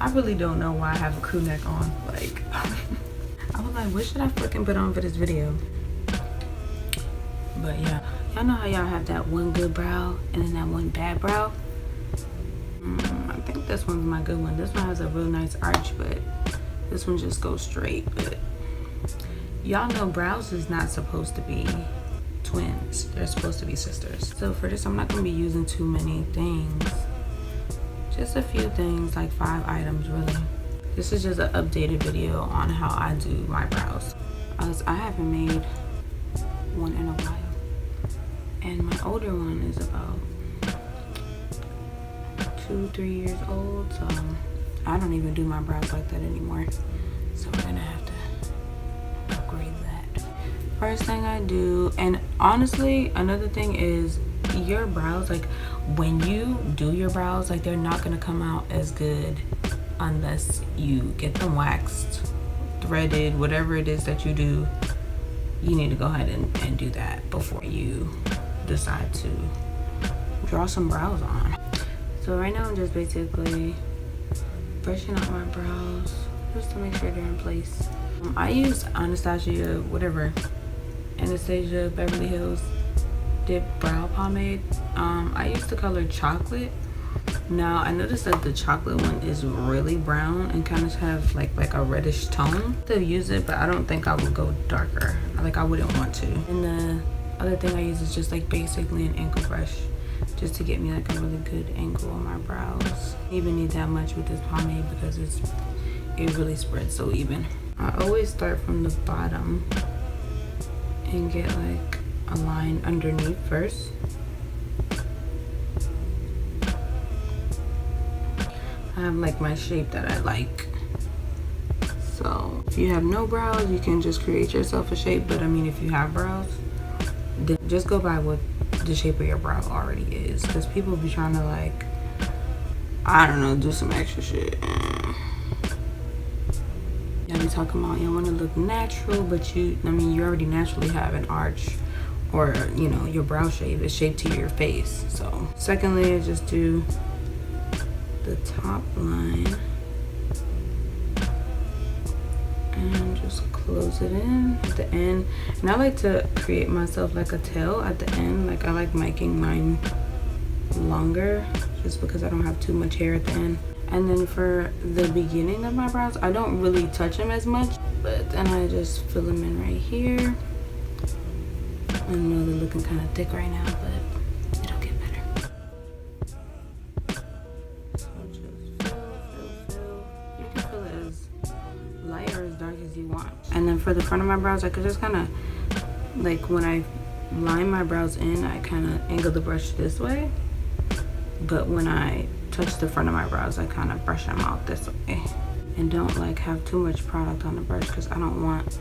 I really don't know why I have a crew neck on. Like, I was like, what should I fucking put on for this video? But yeah, y'all know how y'all have that one good brow and then that one bad brow? I think this one's my good one. This one has a real nice arch, but this one just goes straight. But y'all know brows is not supposed to be twins. They're supposed to be sisters. So for this, I'm not gonna be using too many things. Just a few things, like 5 items really. This is just an updated video on how I do my brows. I haven't made one in a while. And my older one is about 2-3 years old, so I don't even do my brows like that anymore. So we're gonna have to upgrade that. First thing I do, and honestly, another thing is your brows, like when you do your brows, like they're not gonna come out as good unless you get them waxed, threaded, whatever it is that you do. You need to go ahead and do that before you decide to draw some brows on. So right now I'm just basically brushing out my brows just to make sure they're in place. I use Anastasia Beverly Hills Dip Brow Pomade. I use the color Chocolate. Now I noticed that the chocolate one is really brown and kind of have like a reddish tone. To use it, but I don't think I would go darker. Like I wouldn't want to. And the other thing I use is just like basically an angle brush, just to get me like a really good angle on my brows. I even need that much with this pomade because it really spreads so even. I always start from the bottom and get like a line underneath first. I have like my shape that I like. So if you have no brows, you can just create yourself a shape. But I mean, if you have brows, then just go by what the shape of your brow already is. Because people be trying to like, I don't know, do some extra shit. Y'all be talking about you want to look natural, but you already naturally have an arch, or you know, your brow shape is shaped to your face. So secondly, I just do the top line and just close it in at the end. And I like to create myself like a tail at the end. Like I like making mine longer just because I don't have too much hair at the end. And then for the beginning of my brows, I don't really touch them as much, but then I just fill them in right here. I know they're looking kind of thick right now, but it'll get better. So just fill. You can fill it as light or as dark as you want. And then for the front of my brows, I could just kind of, like when I line my brows in, I kind of angle the brush this way. But when I touch the front of my brows, I kind of brush them out this way. And don't like have too much product on the brush because I don't want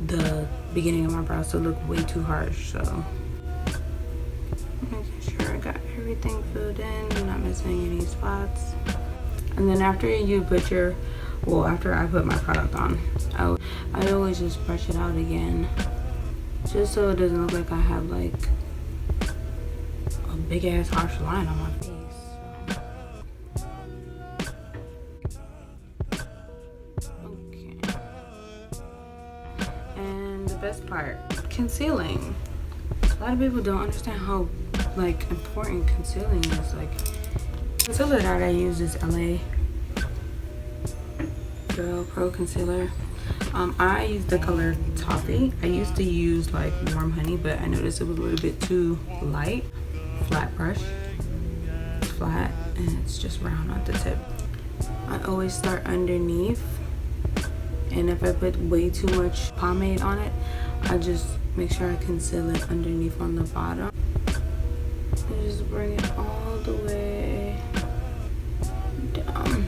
the beginning of my brows to look way too harsh. So making sure I got everything filled in, not missing any spots. And then after you put after I put my product on, I always just brush it out again, just so it doesn't look like I have like a big ass harsh line on my face. Best part, concealing. A lot of people don't understand how like important concealing is. Like concealer that I use is LA Girl Pro Concealer. I use the color Toffee. I used to use like Warm Honey, but I noticed it was a little bit too light. Flat brush, it's flat and it's just round at the tip. I always start underneath, and if I put way too much pomade on it, I just make sure I conceal it underneath on the bottom. And just bring it all the way down.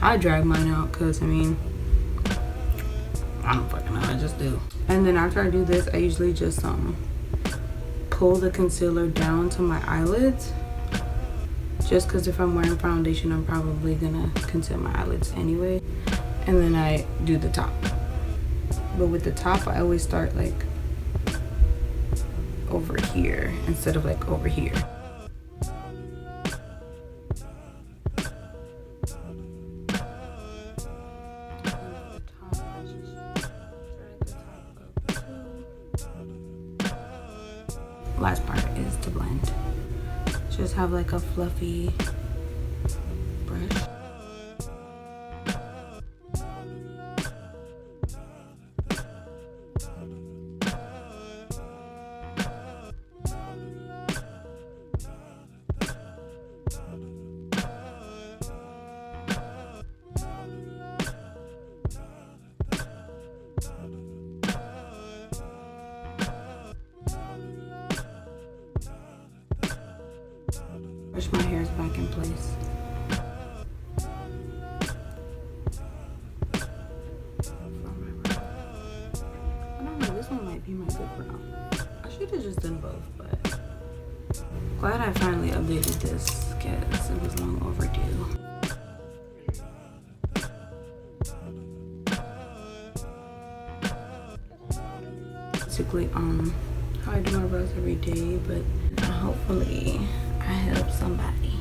I drag mine out because, I mean, I don't fucking know, I just do. And then after I do this, I usually just pull the concealer down to my eyelids. Just because if I'm wearing foundation, I'm probably gonna conceal my eyelids anyway. And then I do the top. But with the top, I always start like over here instead of like over here. last part is to blend. Just have like a fluffy brush. Push my hairs back in place. I don't know, this one might be my good brow. I should have just done both, but glad I finally updated this because it was long overdue. Basically, how I do my brows every day, but hopefully I help somebody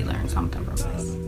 learn something from this.